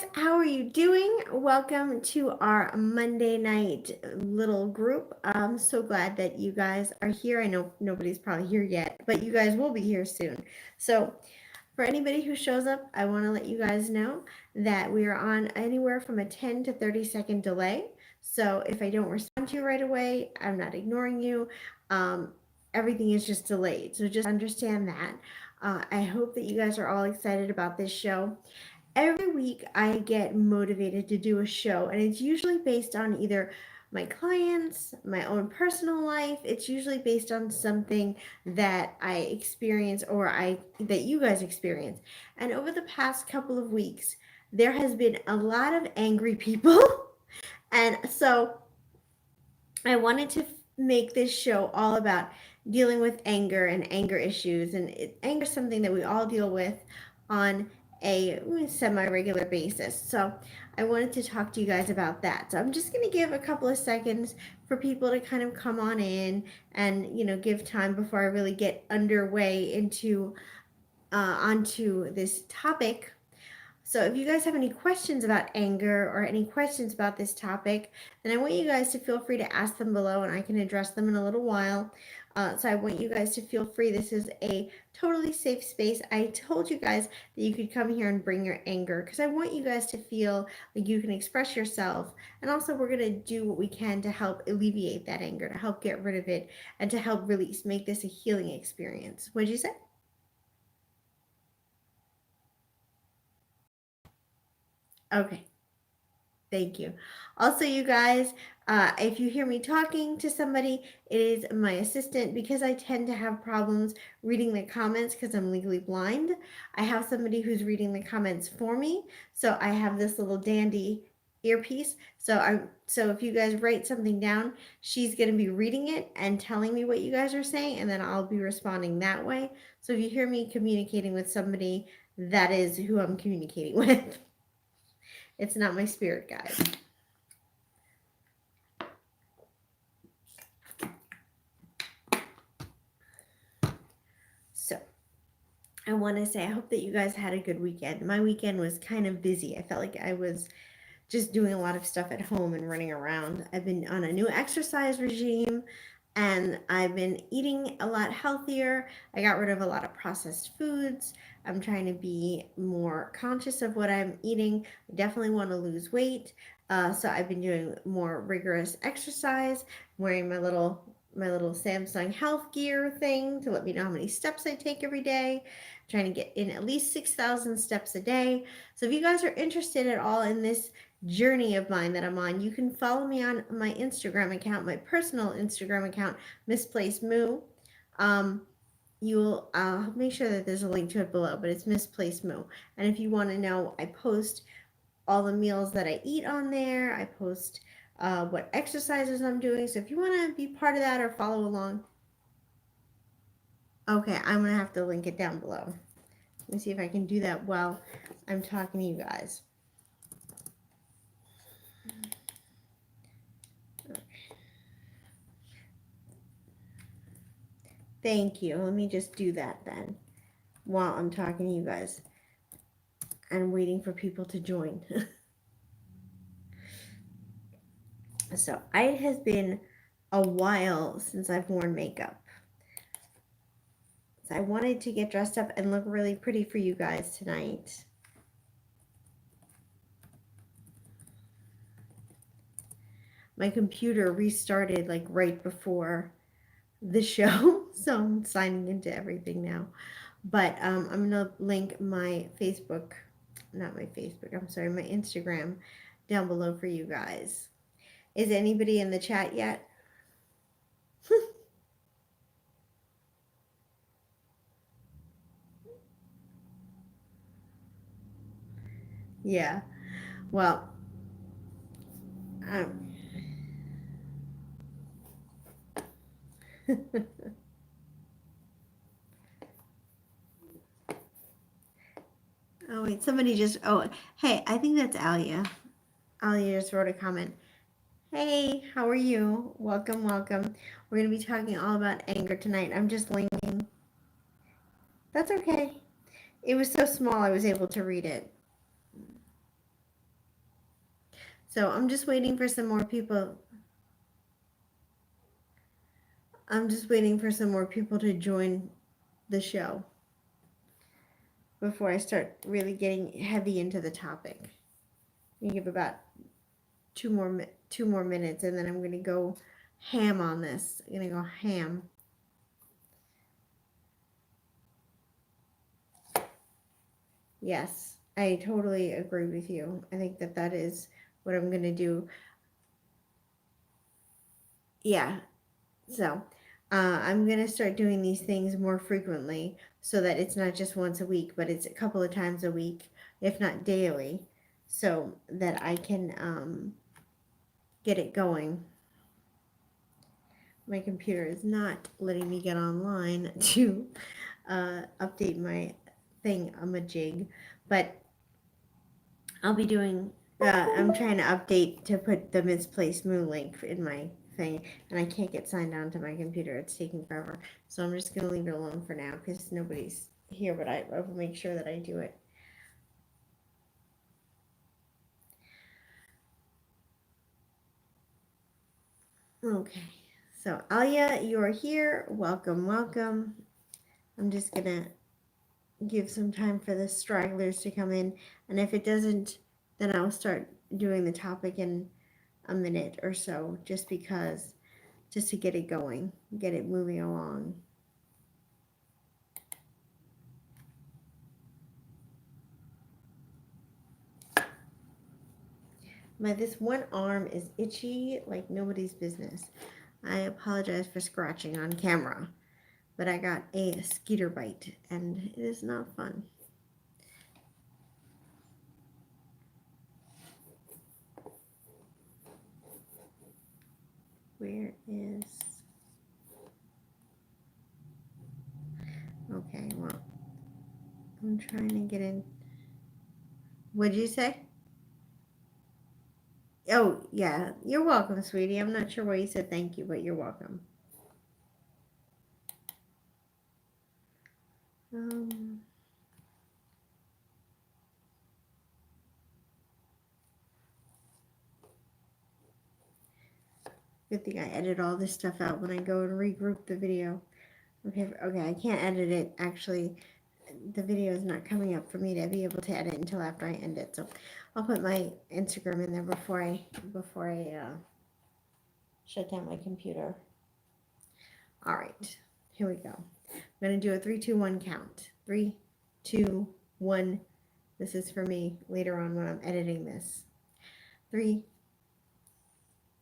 guys, how are you doing? Welcome to our Monday night little group. I'm so glad that you guys are here. I know nobody's probably here yet, but you guys will be here soon. So, for anybody who shows up, I want to let you guys know that we are on anywhere from a 10 to 30-second delay. So, if I don't respond to you right away, I'm not ignoring you. Um, Everything is just delayed. So, just understand that. I hope that you guys are all excited about this show. Every week I get motivated to do a show, and it's usually based on either my clients, my own personal life. It's usually based on something that I experience or I that you guys experience. And over the past couple of weeks, there has been a lot of angry people. And so I wanted to make this show all about dealing with anger and anger issues. And anger is something that we all deal with on a semi-regular basis. So I wanted to talk to you guys about that. So I'm just going to give a couple of seconds for people to kind of come on in and, give time before I really get underway into onto this topic. So if you guys have any questions about anger or any questions about this topic, then I want you guys to feel free to ask them below and I can address them in a little while. So I want you guys to feel free. This is a totally safe space. I told you guys that you could come here and bring your anger because I want you guys to feel like you can express yourself. And also we're going to do what we can to help alleviate that anger, to help get rid of it, and to help release, make this a healing experience. What'd you say? Okay. Thank you. Also, you guys, if you hear me talking to somebody, it is my assistant because I tend to have problems reading the comments because I'm legally blind. I have somebody who's reading the comments for me. So I have this little dandy earpiece. So if you guys write something down, she's going to be reading it and telling me what you guys are saying, and then I'll be responding that way. So if you hear me communicating with somebody, that is who I'm communicating with. It's not my spirit guide. So, I want to say I hope that you guys had a good weekend. My weekend was kind of busy. I felt like I was just doing a lot of stuff at home and running around. I've been on a new exercise regime and I've been eating a lot healthier. I got rid of a lot of processed foods. I'm trying to be more conscious of what I'm eating. I definitely want to lose weight. So I've been doing more rigorous exercise, wearing my little Samsung health gear thing to let me know how many steps I take every day. I'm trying to get in at least 6,000 steps a day. So if you guys are interested at all in this journey of mine that I'm on, you can follow me on my Instagram account, my personal Instagram account, Misplaced Moo. I'll make sure that there's a link to it below, but it's Misplaced Moo. And if you want to know, I post all the meals that I eat on there. I post what exercises I'm doing. So if you want to be part of that or follow along, okay, I'm going to have to link it down below. Let me see if I can do that while I'm talking to you guys. Thank you. Let me just do that then while I'm talking to you guys and waiting for people to join. So it has been a while since I've worn makeup. So I wanted to get dressed up and look really pretty for you guys tonight. My computer restarted like right before the show, so I'm signing into everything now. But I'm gonna link my Facebook, not my Facebook, I'm sorry, my Instagram down below for you guys. Is anybody in the chat yet? Yeah. Well, um, oh wait, somebody just, oh, hey, I think that's Alia. Alia just wrote a comment. Hey, how are you? Welcome, welcome. We're going to be talking all about anger tonight. I'm just linking. That's okay. It was so small I was able to read it. So I'm just waiting for some more people. I'm just waiting for some more people to join the show before I start really getting heavy into the topic. We give about two more minutes, and then I'm going to go ham on this. I'm going to go ham. Yes, I totally agree with you. I think that that is what I'm going to do. Yeah, so I'm going to start doing these things more frequently so that it's not just once a week, but it's a couple of times a week, if not daily, so that I can get it going. My computer is not letting me get online to update my thing. I'm a jig, but I'll be doing. I'm trying to update to put the misplaced moon link in my thing, and I can't get signed on to my computer. It's taking forever, so I'm just gonna leave it alone for now because nobody's here. But I will make sure that I do it. Okay, so Alia, you are here. Welcome, welcome. I'm just gonna give some time for the stragglers to come in, and if it doesn't, then I'll start doing the topic in a minute or so, just because, just to get it going, get it moving along. This one arm is itchy like nobody's business. I apologize for scratching on camera, but I got a skeeter bite, and it is not fun. Where is... Okay, well, I'm trying to get in. What'd you say? Oh, yeah. You're welcome, sweetie. I'm not sure why you said thank you, but you're welcome. Good thing I edit all this stuff out when I go and regroup the video. Okay, I can't edit it. Actually, the video is not coming up for me to be able to edit until after I end it. So I'll put my Instagram in there before I shut down my computer. All right, here we go. I'm gonna do a 3, 2, 1 count. 3, 2, 1. This is for me later on when I'm editing this. 3.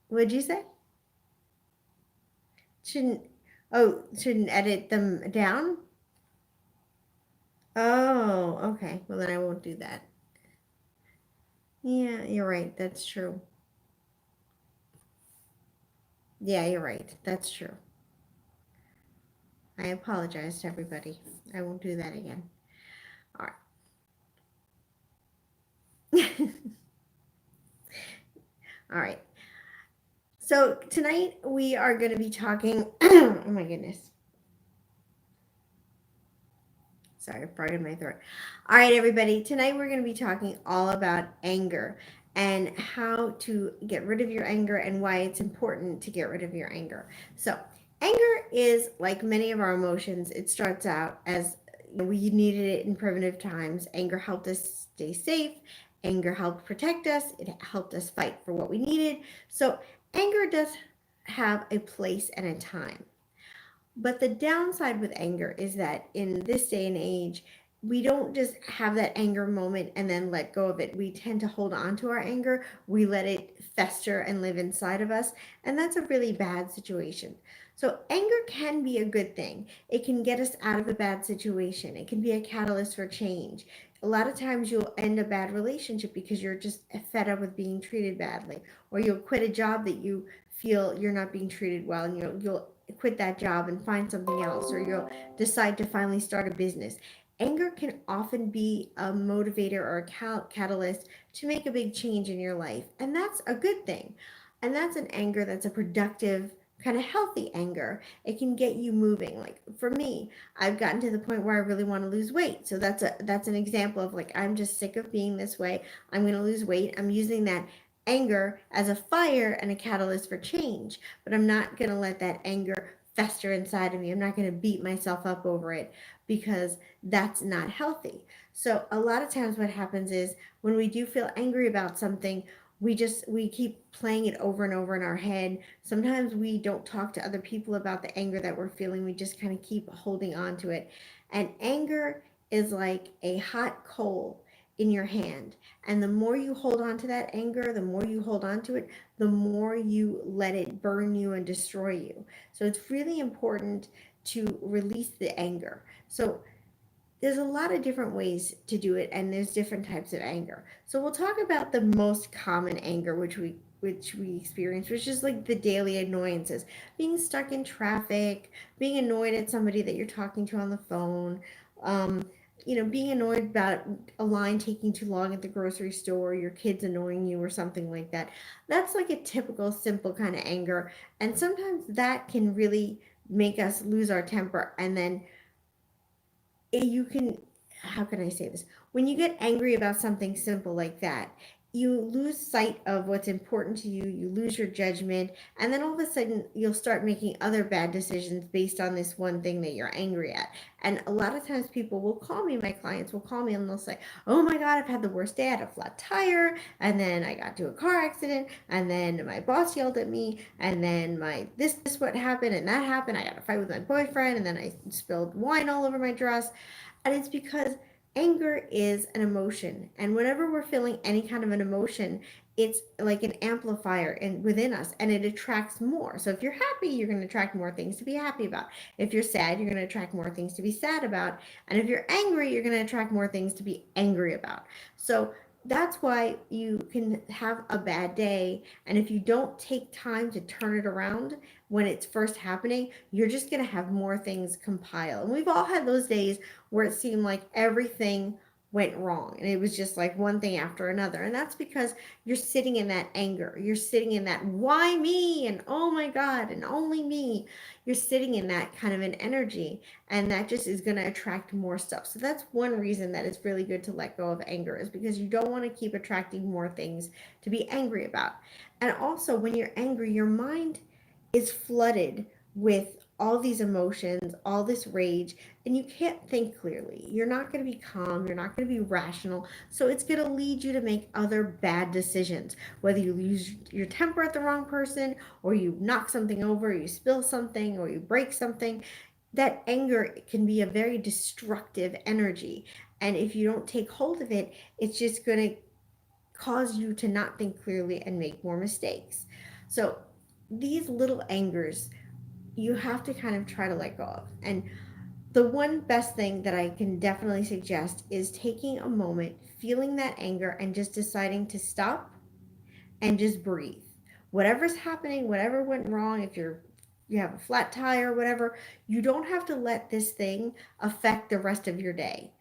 What'd you say? Shouldn't edit them down? Oh, okay. Well, then I won't do that. Yeah, you're right. That's true. Yeah, you're right. That's true. I apologize to everybody. I won't do that again. All right. All right. So tonight we are going to be talking. Oh my goodness. Sorry, frog in my throat. All right, everybody. Tonight we're going to be talking all about anger and how to get rid of your anger and why it's important to get rid of your anger. So anger is like many of our emotions. It starts out as we needed it in primitive times. Anger helped us stay safe. Anger helped protect us. It helped us fight for what we needed. So anger does have a place and a time. But the downside with anger is that in this day and age, we don't just have that anger moment and then let go of it. We tend to hold on to our anger. We let it fester and live inside of us. And that's a really bad situation. So anger can be a good thing. It can get us out of a bad situation. It can be a catalyst for change. A lot of times you'll end a bad relationship because you're just fed up with being treated badly, or you'll quit a job that you feel you're not being treated well, and you'll quit that job and find something else, or you'll decide to finally start a business. Anger can often be a motivator or a catalyst to make a big change in your life, and that's a good thing. And that's an anger that's a productive, kind of healthy anger. It can get you moving. Like for me, I've gotten to the point where I really want to lose weight. So that's an example of like, I'm just sick of being this way. I'm going to lose weight. I'm using that anger as a fire and a catalyst for change, but I'm not going to let that anger fester inside of me. I'm not going to beat myself up over it because that's not healthy. So a lot of times what happens is when we do feel angry about something, we keep playing it over and over in our head. Sometimes we don't talk to other people about the anger that we're feeling. We just kind of keep holding on to it. And anger is like a hot coal in your hand. And the more you hold on to that anger, the more you hold on to it, the more you let it burn you and destroy you. So it's really important to release the anger. So there's a lot of different ways to do it, and there's different types of anger. So we'll talk about the most common anger which we experience, which is like the daily annoyances: being stuck in traffic, being annoyed at somebody that you're talking to on the phone, um, being annoyed about a line taking too long at the grocery store, your kids annoying you, or something like that. That's like a typical simple kind of anger, and sometimes that can really make us lose our temper, and then you can, how can I say this? When you get angry about something simple like that, you lose sight of what's important to you, you lose your judgment, and then all of a sudden you'll start making other bad decisions based on this one thing that you're angry at. And a lot of times people will call me, my clients will call me and they'll say, "Oh my God, I've had the worst day. I had a flat tire, and then I got to a car accident, and then my boss yelled at me, and then my this what happened and that happened. I got a fight with my boyfriend, and then I spilled wine all over my dress." And it's because anger is an emotion. And whenever we're feeling any kind of an emotion, it's like an amplifier within us, and it attracts more. So if you're happy, you're going to attract more things to be happy about. If you're sad, you're going to attract more things to be sad about. And if you're angry, you're going to attract more things to be angry about. So that's why you can have a bad day. And if you don't take time to turn it around when it's first happening, you're just going to have more things compile. And we've all had those days where it seemed like everything went wrong and it was just like one thing after another. And that's because you're sitting in that anger. You're sitting in that why me and oh my God and only me. You're sitting in that kind of an energy, and that just is going to attract more stuff. So that's one reason that it's really good to let go of anger, is because you don't want to keep attracting more things to be angry about. And also when you're angry, your mind is flooded with all these emotions, all this rage, and you can't think clearly. You're not going to be calm. You're not going to be rational. So it's going to lead you to make other bad decisions, whether you lose your temper at the wrong person, or you knock something over, or you spill something, or you break something. That anger can be a very destructive energy. And if you don't take hold of it, it's just going to cause you to not think clearly and make more mistakes. So these little angers, you have to kind of try to let go of. And the one best thing that I can definitely suggest is taking a moment, feeling that anger, and just deciding to stop and just breathe. Whatever's happening, whatever went wrong, if you have a flat tire or whatever, you don't have to let this thing affect the rest of your day.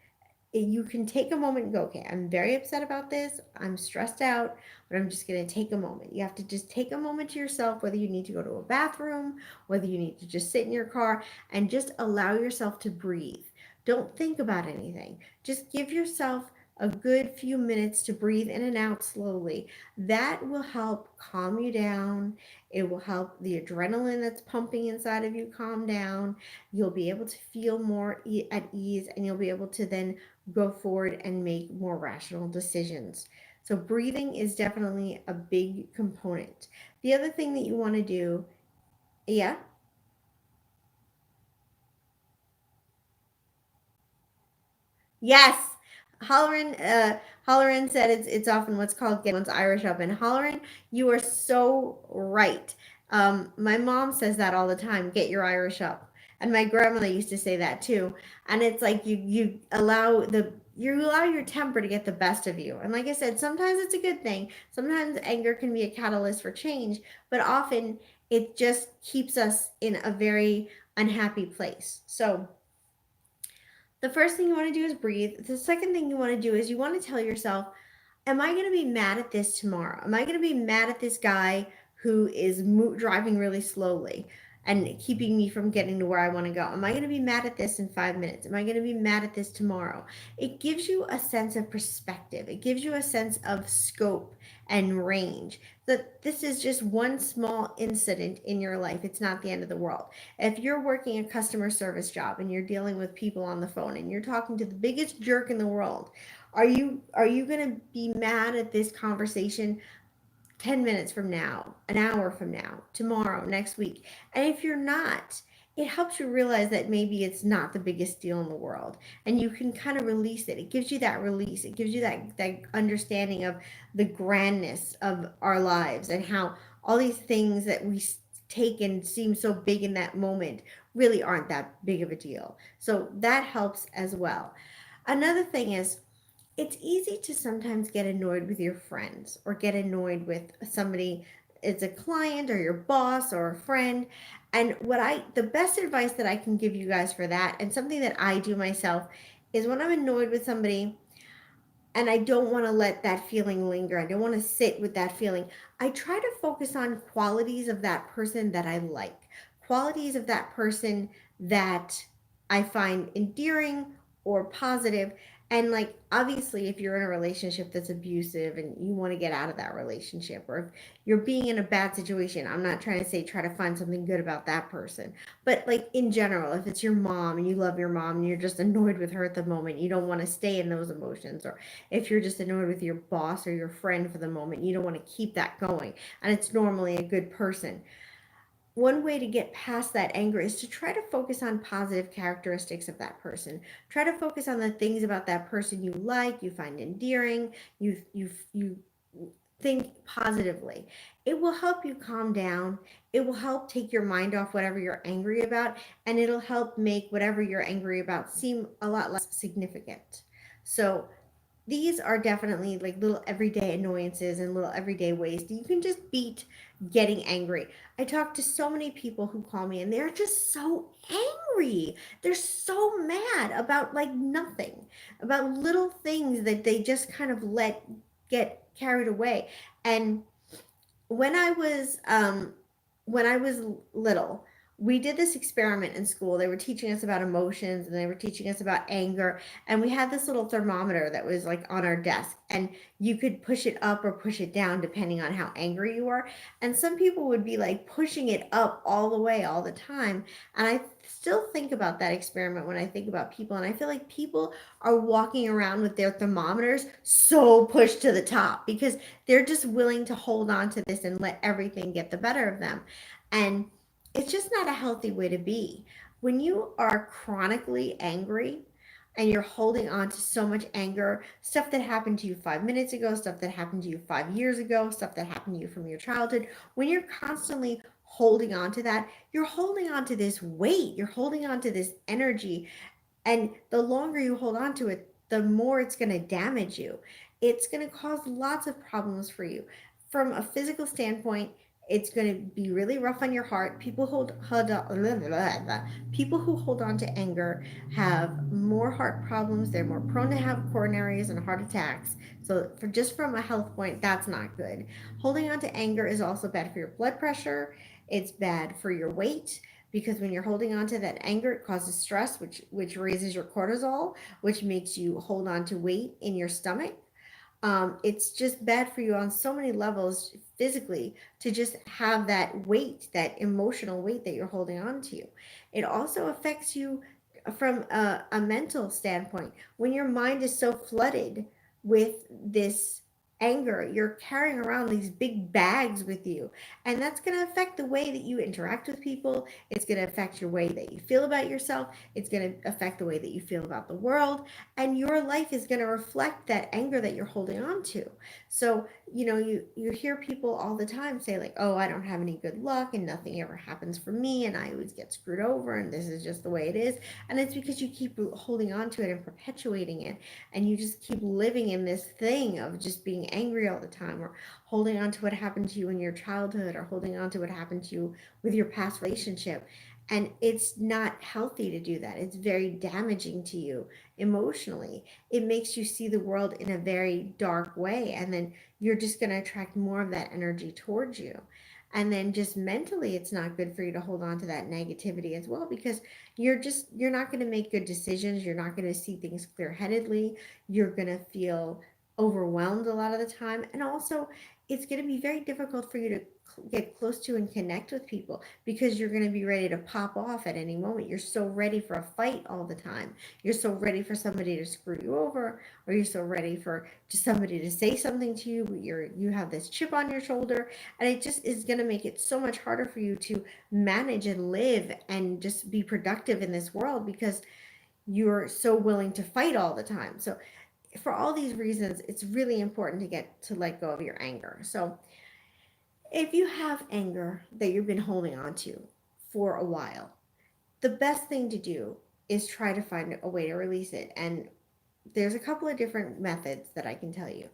You can take a moment and go, okay, I'm very upset about this. I'm stressed out, but I'm just going to take a moment. You have to just take a moment to yourself, whether you need to go to a bathroom, whether you need to just sit in your car and just allow yourself to breathe. Don't think about anything. Just give yourself a good few minutes to breathe in and out slowly. That will help calm you down. It will help the adrenaline that's pumping inside of you calm down. You'll be able to feel more at ease, and you'll be able to then go forward and make more rational decisions. So breathing is definitely a big component. The other thing that you want to do, yeah, yes. Hollerin said it's often what's called getting one's Irish up. And Hollerin, you are so right. My mom says that all the time. Get your Irish up. And my grandmother used to say that too. And it's like you allow your temper to get the best of you. And like I said, sometimes it's a good thing. Sometimes anger can be a catalyst for change, but often it just keeps us in a very unhappy place. So the first thing you want to do is breathe. The second thing you want to do is you want to tell yourself, am I going to be mad at this tomorrow? Am I going to be mad at this guy who is driving really slowly? and keeping me from getting to where I want to go? Am I going to be mad at this in 5 minutes? Am I going to be mad at this tomorrow? It gives you a sense of perspective. It gives you a sense of scope and range. That this is just one small incident in your life. It's not the end of the world. If you're working a customer service job and you're dealing with people on the phone and you're talking to the biggest jerk in the world, are you going to be mad at this conversation 10 minutes from now, an hour from now, tomorrow, next week? And if you're not, it helps you realize that maybe it's not the biggest deal in the world, and you can kind of release it. It gives you that release. It gives you that understanding of the grandness of our lives and how all these things that we take and seem so big in that moment really aren't that big of a deal. So that helps as well. Another thing is, it's easy to sometimes get annoyed with your friends or get annoyed with somebody. It's a client or your boss or a friend. And the best advice that I can give you guys for that, and something that I do myself, is when I'm annoyed with somebody and I don't want to let that feeling linger, I don't want to sit with that feeling, I try to focus on qualities of that person that I like, qualities of that person that I find endearing or positive. And like, obviously, if you're in a relationship that's abusive and you want to get out of that relationship, or if you're being in a bad situation, I'm not trying to say try to find something good about that person. But like in general, if it's your mom and you love your mom and you're just annoyed with her at the moment, you don't want to stay in those emotions. Or if you're just annoyed with your boss or your friend for the moment, you don't want to keep that going, and it's normally a good person. One way to get past that anger is to try to focus on positive characteristics of that person. Try to focus on the things about that person you like, you find endearing, you think positively. It will help you calm down. It will help take your mind off whatever you're angry about, and it'll help make whatever you're angry about seem a lot less significant. So these are definitely like little everyday annoyances and little everyday ways that you can just beat getting angry. I talk to so many people who call me and they're just so angry. They're so mad about like nothing, about little things that they just kind of let get carried away. And when I was when I was little, we did this experiment in school. They were teaching us about emotions and they were teaching us about anger. And we had this little thermometer that was like on our desk, and you could push it up or push it down depending on how angry you were. And some people would be like pushing it up all the way all the time. And I still think about that experiment when I think about people. And I feel like people are walking around with their thermometers so pushed to the top because they're just willing to hold on to this and let everything get the better of them. And it's just not a healthy way to be. When you are chronically angry and you're holding on to so much anger, stuff that happened to you 5 minutes ago, stuff that happened to you 5 years ago, stuff that happened to you from your childhood, when you're constantly holding on to that, you're holding on to this weight, you're holding on to this energy, and the longer you hold on to it, the more it's going to damage you. It's going to cause lots of problems for you. From a physical standpoint, it's going to be really rough on your heart. People who hold on to anger have more heart problems. They're more prone to have coronaries and heart attacks. So, for just from a health point, that's not good. Holding on to anger is also bad for your blood pressure. It's bad for your weight, because when you're holding on to that anger, it causes stress, which raises your cortisol, which makes you hold on to weight in your stomach. It's just bad for you on so many levels physically to just have that weight, that emotional weight that you're holding on to. It also affects you from a mental standpoint. When your mind is so flooded with this anger, you're carrying around these big bags with you, and that's going to affect the way that you interact with people. It's going to affect your way that you feel about yourself. It's going to affect the way that you feel about the world, and your life is going to reflect that anger that you're holding on to. So you hear people all the time say like, oh, I don't have any good luck and nothing ever happens for me and I always get screwed over and this is just the way it is. And it's because you keep holding on to it and perpetuating it, and you just keep living in this thing of just being angry all the time, or holding on to what happened to you in your childhood, or holding on to what happened to you with your past relationship. And it's not healthy to do that. It's very damaging to you emotionally. It makes you see the world in a very dark way, and then you're just going to attract more of that energy towards you. And then just mentally, it's not good for you to hold on to that negativity as well, because you're not going to make good decisions. You're not going to see things clear-headedly. You're going to feel overwhelmed a lot of the time. And also, it's going to be very difficult for you to get close to and connect with people, because you're going to be ready to pop off at any moment. You're so ready for a fight all the time. You're so ready for somebody to screw you over, or you're so ready for just somebody to say something to you. You have this chip on your shoulder, and it just is going to make it so much harder for you to manage and live and just be productive in this world, because you're so willing to fight all the time. So for all these reasons, it's really important to get to let go of your anger. So if you have anger that you've been holding on to for a while, the best thing to do is try to find a way to release it. And there's a couple of different methods that I can tell you.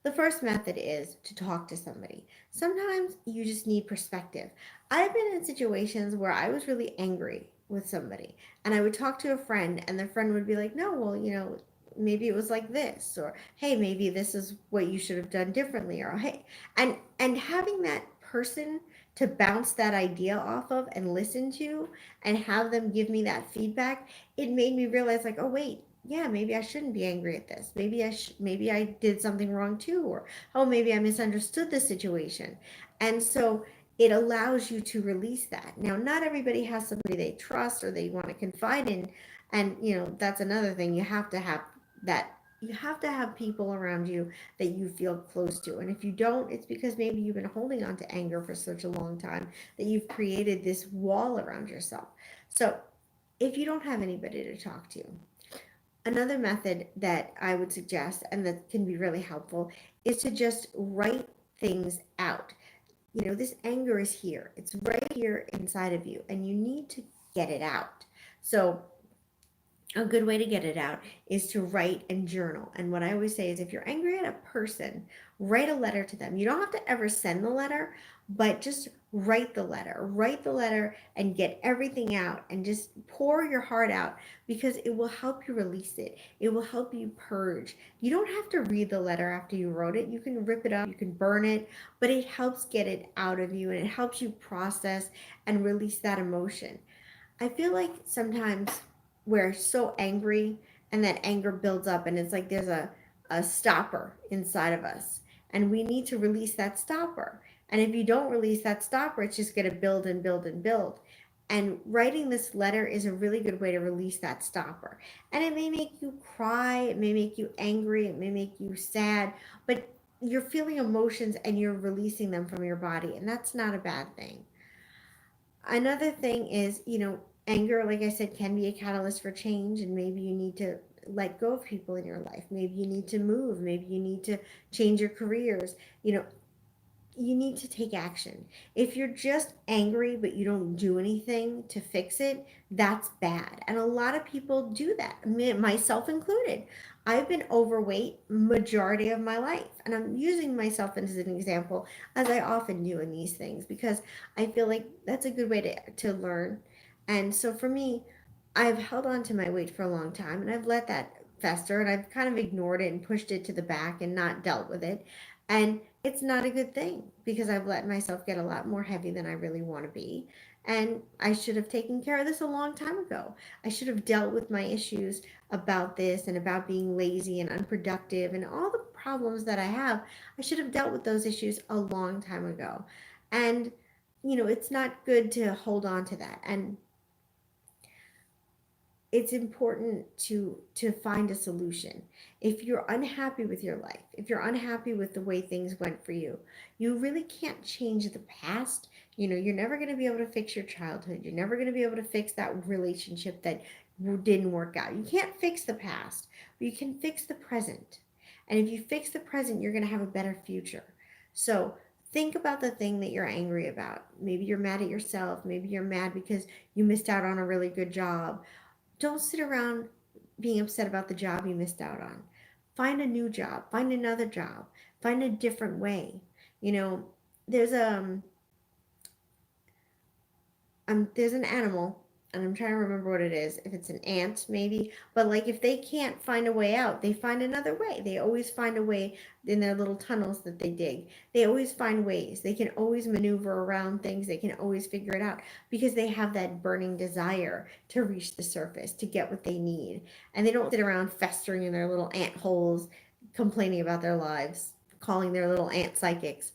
The first method is to talk to somebody. Sometimes you just need perspective. I've been in situations where I was really angry with somebody, and I would talk to a friend, and the friend would be like, no, well, maybe it was like this, or hey, maybe this is what you should have done differently, or hey, and having that person to bounce that idea off of and listen to, and have them give me that feedback, it made me realize, like, oh wait, yeah, maybe I shouldn't be angry at this. Maybe I did something wrong too, or oh, maybe I misunderstood the situation. And so it allows you to release that. Now, not everybody has somebody they trust or they want to confide in, and that's another thing. You have to have people around you that you feel close to. And if you don't, it's because maybe you've been holding on to anger for such a long time that you've created this wall around yourself. So, if you don't have anybody to talk to, another method that I would suggest, and that can be really helpful, is to just write things out. This anger is here. It's right here inside of you, and you need to get it out. So a good way to get it out is to write and journal. And what I always say is, if you're angry at a person, write a letter to them. You don't have to ever send the letter, but just write the letter. Write the letter and get everything out, and just pour your heart out, because it will help you release it. It will help you purge. You don't have to read the letter after you wrote it. You can rip it up, you can burn it, but it helps get it out of you, and it helps you process and release that emotion. I feel like sometimes we're so angry, and that anger builds up, and it's like there's a stopper inside of us, and we need to release that stopper. And if you don't release that stopper, it's just going to build and build and build. And writing this letter is a really good way to release that stopper. And it may make you cry, it may make you angry, it may make you sad, but you're feeling emotions and you're releasing them from your body, and that's not a bad thing. Another thing is, anger, like I said, can be a catalyst for change, and maybe you need to let go of people in your life. Maybe you need to move. Maybe you need to change your careers. You need to take action. If you're just angry but you don't do anything to fix it, that's bad. And a lot of people do that, myself included. I've been overweight majority of my life, and I'm using myself as an example, as I often do in these things, because I feel like that's a good way to learn. And so for me, I've held on to my weight for a long time, and I've let that fester, and I've kind of ignored it and pushed it to the back and not dealt with it. And it's not a good thing, because I've let myself get a lot more heavy than I really want to be. And I should have taken care of this a long time ago. I should have dealt with my issues about this, and about being lazy and unproductive and all the problems that I have. I should have dealt with those issues a long time ago. And, it's not good to hold on to that. And it's important to find a solution. If you're unhappy with your life, if you're unhappy with the way things went for you, you really can't change the past. You're never going to be able to fix your childhood. You're never going to be able to fix that relationship that didn't work out. You can't fix the past, but you can fix the present. And if you fix the present, you're going to have a better future. So think about the thing that you're angry about. Maybe you're mad at yourself. Maybe you're mad because you missed out on a really good job. Don't sit around being upset about the job you missed out on. Find a new job, find another job, find a different way. You know, there's there's an animal. and I'm trying to remember what it is, if it's an ant maybe, but like if they can't find a way out, they find another way. They always find a way in their little tunnels that they dig. They always find ways. They can always maneuver around things. They can always figure it out because they have that burning desire to reach the surface, to get what they need. And they don't sit around festering in their little ant holes, complaining about their lives, calling their little ant psychics.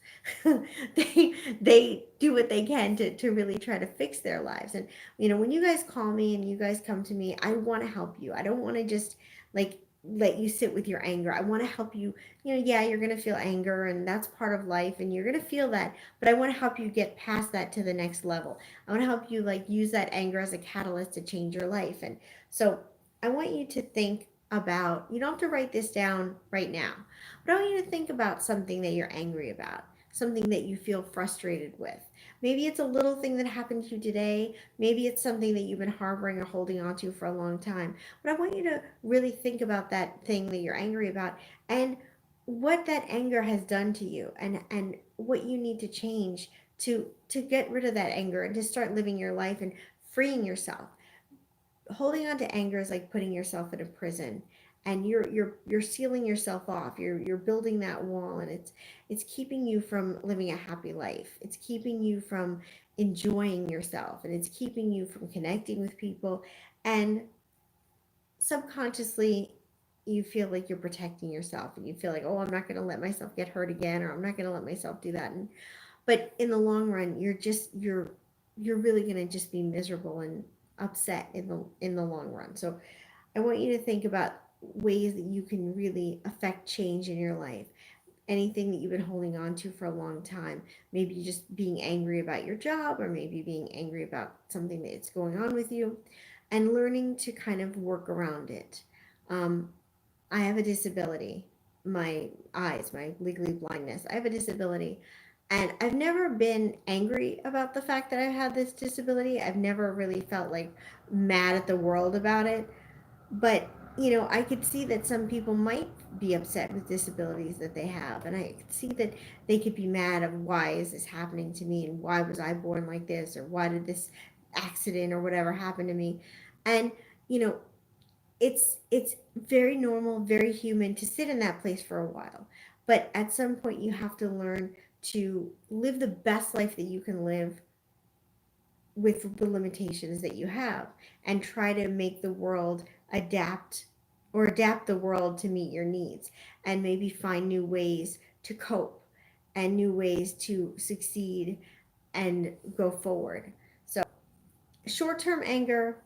They do what they can to really try to fix their lives. And when you guys call me and you guys come to me, I want to help you. I don't want to just like let you sit with your anger. I want to help you. Yeah, you're going to feel anger and that's part of life and you're going to feel that, but I want to help you get past that to the next level. I want to help you like use that anger as a catalyst to change your life. And so I want you to think about, you don't have to write this down right now, but I want you to think about something that you're angry about, something that you feel frustrated with. Maybe it's a little thing that happened to you today. Maybe it's something that you've been harboring or holding on to for a long time. But I want you to really think about that thing that you're angry about and what that anger has done to you, and what you need to change to get rid of that anger and to start living your life and freeing yourself. Holding on to anger is like putting yourself in a prison, and you're sealing yourself off. You're building that wall, and it's keeping you from living a happy life. It's keeping you from enjoying yourself, and it's keeping you from connecting with people. And subconsciously you feel like you're protecting yourself, and you feel like, oh, I'm not going to let myself get hurt again, or I'm not going to let myself do that. And but in the long run, you're really going to just be miserable and upset in the long run. So I want you to think about ways that you can really affect change in your life. Anything that you've been holding on to for a long time, maybe just being angry about your job, or maybe being angry about something that's going on with you, and learning to kind of work around it. um, I have a disability, my eyes, my legally blindness. I have a disability. And I've never been angry about the fact that I have this disability. I've never really felt like mad at the world about it. But, I could see that some people might be upset with disabilities that they have. And I could see that they could be mad of, why is this happening to me? And why was I born like this? Or why did this accident or whatever happen to me? And, you know, it's very normal, very human to sit in that place for a while. But at some point you have to learn to live the best life that you can live with the limitations that you have, and try to make the world adapt, or adapt the world to meet your needs, and maybe find new ways to cope and new ways to succeed and go forward. So short-term anger,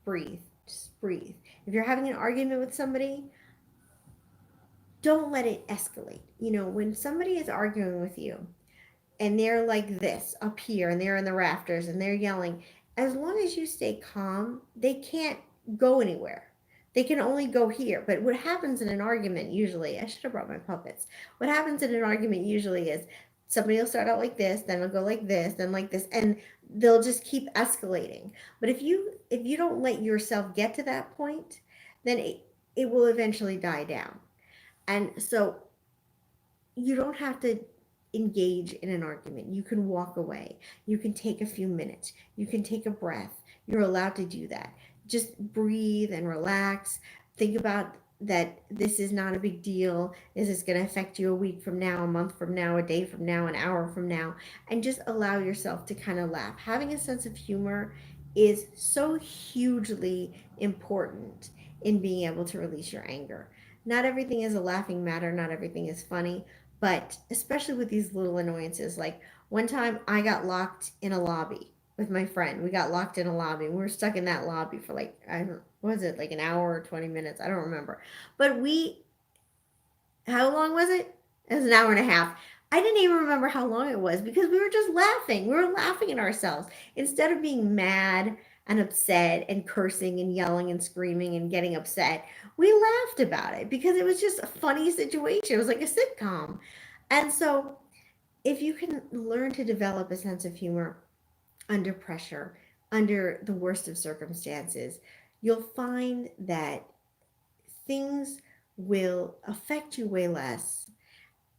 breathe. Just breathe. If you're having an argument with somebody, don't let it escalate. When somebody is arguing with you and they're like this up here and they're in the rafters and they're yelling, as long as you stay calm, they can't go anywhere. They can only go here. But what happens in an argument usually, I should have brought my puppets. What happens in an argument usually is somebody will start out like this, then it'll go like this, then like this, and they'll just keep escalating. But if you don't let yourself get to that point, then it will eventually die down. And so you don't have to engage in an argument. You can walk away. You can take a few minutes. You can take a breath. You're allowed to do that. Just breathe and relax. Think about that this is not a big deal. Is this going to affect you a week from now, a month from now, a day from now, an hour from now? And just allow yourself to kind of laugh. Having a sense of humor is so hugely important in being able to release your anger. Not everything is a laughing matter. Not everything is funny, but especially with these little annoyances, like one time I got locked in a lobby with my friend. We got locked in a lobby. We were stuck in that lobby for like, I don't, what was it, like an hour or 20 minutes? I don't remember. But how long was it? It was an hour and a half. I didn't even remember how long it was because we were just laughing. We were laughing at ourselves. Instead of being mad and upset and cursing and yelling and screaming and getting upset, we laughed about it because it was just a funny situation. It was like a sitcom. And so if you can learn to develop a sense of humor under pressure, under the worst of circumstances, you'll find that things will affect you way less,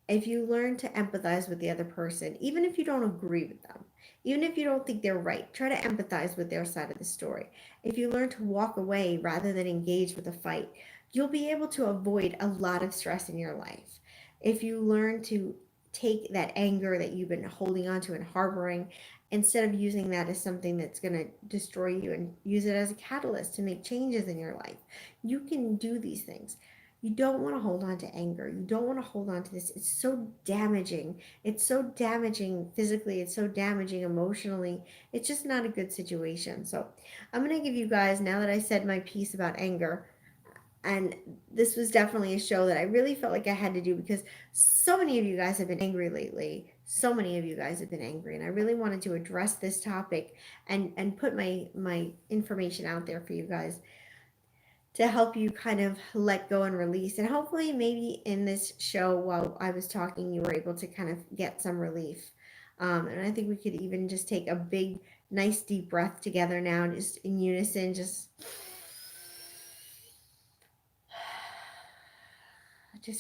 if you learn to empathize with the other person, even if you don't agree with them, even if you don't think they're right, try to empathize with their side of the story. If you learn to walk away rather than engage with a fight, you'll be able to avoid a lot of stress in your life. If you learn to take that anger that you've been holding on to and harboring, instead of using that as something that's going to destroy you, and use it as a catalyst to make changes in your life, you can do these things. You don't want to hold on to anger. You don't want to hold on to this. It's so damaging. It's so damaging physically. It's so damaging emotionally. It's just not a good situation. So I'm going to give you guys, now that I said my piece about anger, and this was definitely a show that I really felt like I had to do, because so many of you guys have been angry lately. So many of you guys have been angry, and I really wanted to address this topic and put my information out there for you guys to help you kind of let go and release. And hopefully, maybe in this show, while I was talking, you were able to kind of get some relief. And I think we could even just take a big, nice, deep breath together now, just in unison, just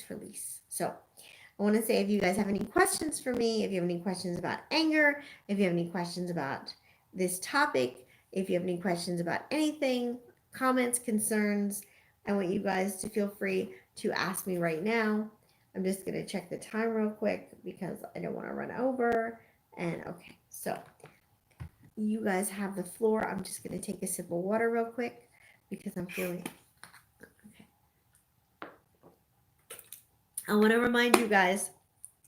release. So I want to say, if you guys have any questions for me, if you have any questions about anger, if you have any questions about this topic, if you have any questions about anything, comments, concerns, I want you guys to feel free to ask me right now. I'm just going to check the time real quick because I don't want to run over. And okay, so you guys have the floor. I'm just going to take a sip of water real quick because I'm feeling. I want to remind you guys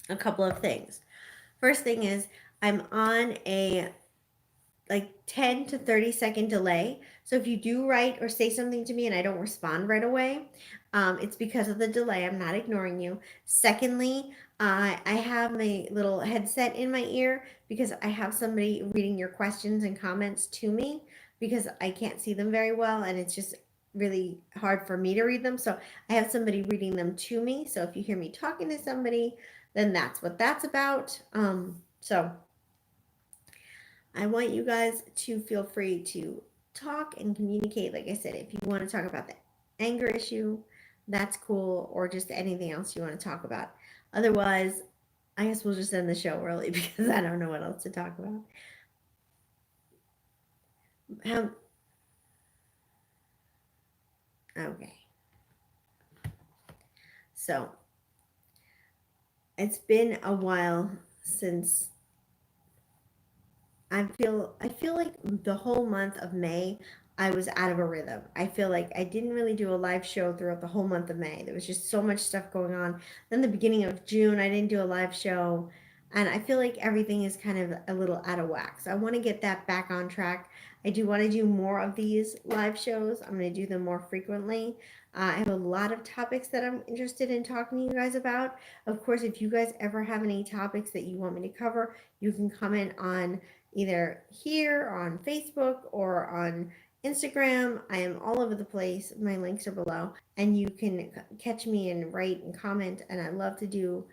a couple of things. First thing is, I'm on a like 10 to 30-second delay. So if you do write or say something to me and I don't respond right away, it's because of the delay. I'm not ignoring you. Secondly, I have my little headset in my ear because I have somebody reading your questions and comments to me, because I can't see them very well and it's just really hard for me to read them. So I have somebody reading them to me. So if you hear me talking to somebody, then that's what that's about. So I want you guys to feel free to talk and communicate. Like I said, if you want to talk about the anger issue, that's cool, or just anything else you want to talk about. Otherwise, I guess we'll just end the show early because I don't know what else to talk about. Okay. So, it's been a while since I feel like the whole month of May I was out of a rhythm. I feel like I didn't really do a live show throughout the whole month of May. There was just so much stuff going on. Then the beginning of June I didn't do a live show, and I feel like everything is kind of a little out of whack. So I want to get that back on track. I do want to do more of these live shows. I'm going to do them more frequently. I have a lot of topics that I'm interested in talking to you guys about. Of course, if you guys ever have any topics that you want me to cover, you can comment on either here or on Facebook or on Instagram. I am all over the place. My links are below, and you can catch me and write and comment. And I love to do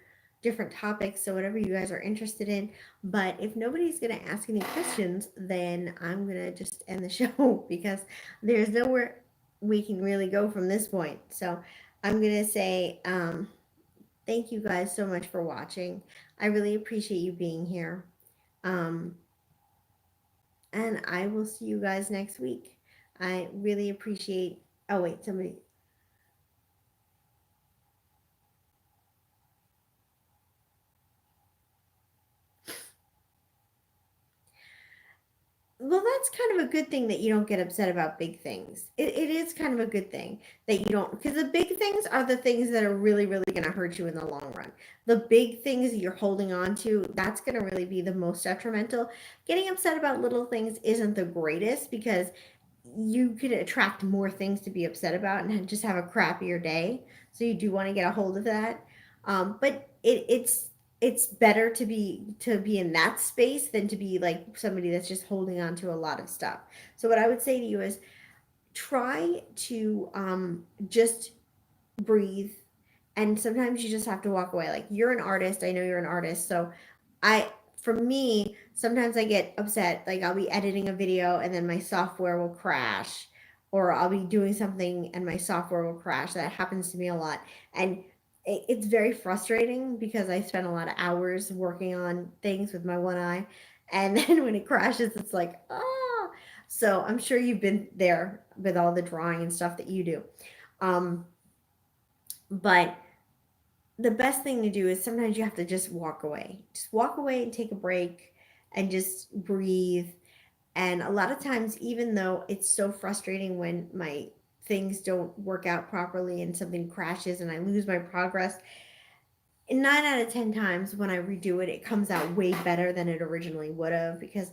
different topics, so whatever you guys are interested in. But if nobody's going to ask any questions, then I'm going to just end the show because there's nowhere we can really go from this point. So I'm going to say thank you guys so much for watching. I really appreciate you being here. And I will see you guys next week. I really appreciate. Oh, wait, somebody. Well, that's kind of a good thing that you don't get upset about big things. It is kind of a good thing that you don't, because the big things are the things that are really, really going to hurt you in the long run. The big things that you're holding on to, that's going to really be the most detrimental. Getting upset about little things isn't the greatest, because you could attract more things to be upset about and just have a crappier day. So you do want to get a hold of that. But it's better to be in that space than to be like somebody that's just holding on to a lot of stuff. So what I would say to you is, try to just breathe, and sometimes you just have to walk away. Like, you're an artist. I know you're an artist. So for me, sometimes I get upset. Like, I'll be editing a video and then my software will crash, or I'll be doing something and my software will crash. That happens to me a lot. And it's very frustrating because I spend a lot of hours working on things with my one eye, and then when it crashes, it's like, ah. So I'm sure you've been there with all the drawing and stuff that you do. Um, but the best thing to do is sometimes you have to just walk away. Just walk away and take a break and just breathe. And a lot of times, even though it's so frustrating when my things don't work out properly and something crashes and I lose my progress, 9 out of 10 times when I redo it, it comes out way better than it originally would have because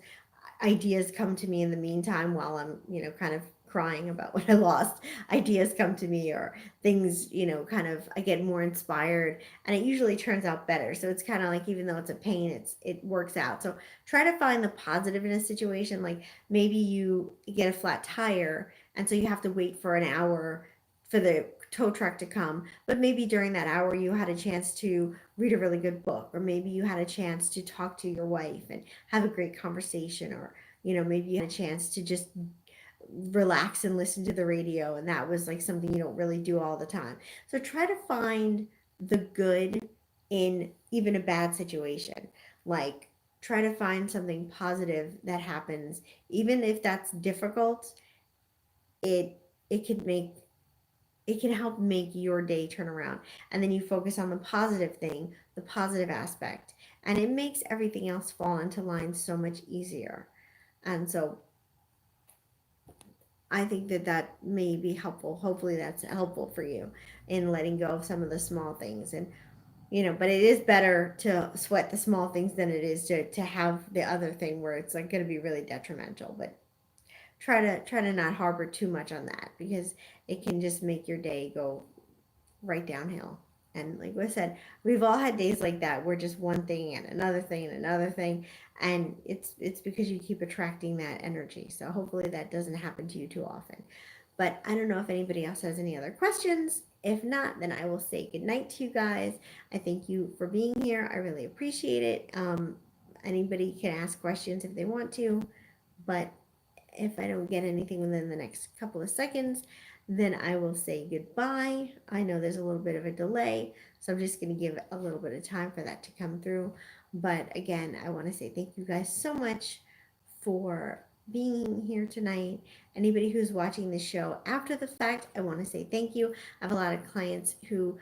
ideas come to me in the meantime while I'm, kind of crying about what I lost. Ideas come to me or things, kind of I get more inspired and it usually turns out better. So it's kind of like even though it's a pain, it works out. So try to find the positive in a situation. Like maybe you get a flat tire and so you have to wait for an hour for the tow truck to come, but maybe during that hour you had a chance to read a really good book, or maybe you had a chance to talk to your wife and have a great conversation, or maybe you had a chance to just relax and listen to the radio, and that was like something you don't really do all the time. So try to find the good in even a bad situation. Like try to find something positive that happens, even if that's difficult. It could make it can help make your day turn around. And then you focus on the positive thing, the positive aspect, and it makes everything else fall into line so much easier. And so I think that that may be helpful. Hopefully that's helpful for you in letting go of some of the small things. And but it is better to sweat the small things than it is to have the other thing where it's like going to be really detrimental. But try to not harbor too much on that because it can just make your day go right downhill. And like I said, we've all had days like that where just one thing and another thing and another thing, and it's because you keep attracting that energy. So hopefully that doesn't happen to you too often. But I don't know if anybody else has any other questions. If not, then I will say good night to you guys. I thank you for being here. I really appreciate it. Anybody can ask questions if they want to, but if I don't get anything within the next couple of seconds, then I will say goodbye. I know there's a little bit of a delay, so I'm just going to give a little bit of time for that to come through. But again, I want to say thank you guys so much for being here tonight. Anybody who's watching the show after the fact, I want to say thank you. I have a lot of clients who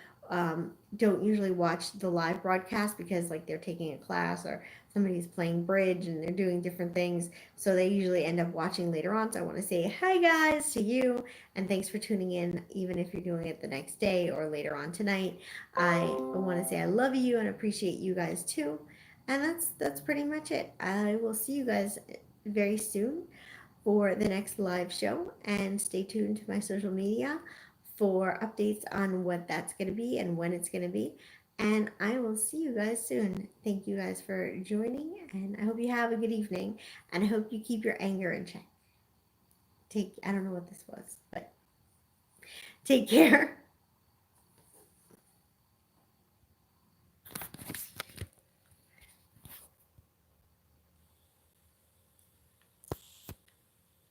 don't usually watch the live broadcast because like they're taking a class or somebody's playing bridge and they're doing different things. So they usually end up watching later on. So I want to say hi guys to you and thanks for tuning in, even if you're doing it the next day or later on tonight. I want to say I love you and appreciate you guys too. And that's pretty much it. I will see you guys very soon for the next live show, and stay tuned to my social media for updates on what that's going to be and when it's going to be. And I will see you guys soon. Thank you guys for joining, and I hope you have a good evening, and I hope you keep your anger in check. I don't know what this was, but take care.